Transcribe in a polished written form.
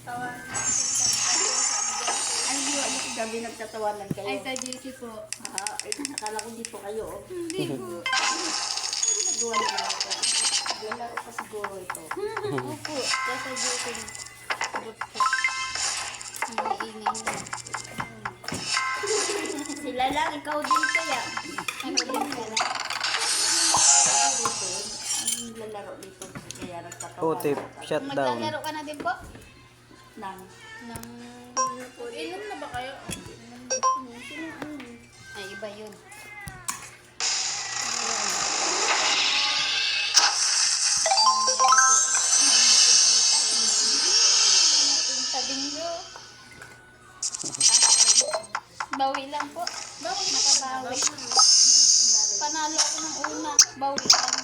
Ay, di ba gabi nagtatawanan kayo? Ay, sa duty po. Ay, akala ko di po kayo. Hindi po. Nagawa na lang ito. Lalaro pa siguro ito. Opo, sa duty. Hindi ingay na. Sila lang, ikaw din kaya. Ano din pala? Ang lalaro dito. Kaya nagtatawanan. Oh, tip, shut down. Maglalaro ka na din po? Nang, Ng... Inom na ba kayo? Ay, iba yun. Sabinggo. Bawi lang po. Nakabawi. Panalo ako ng una. Bawi lang.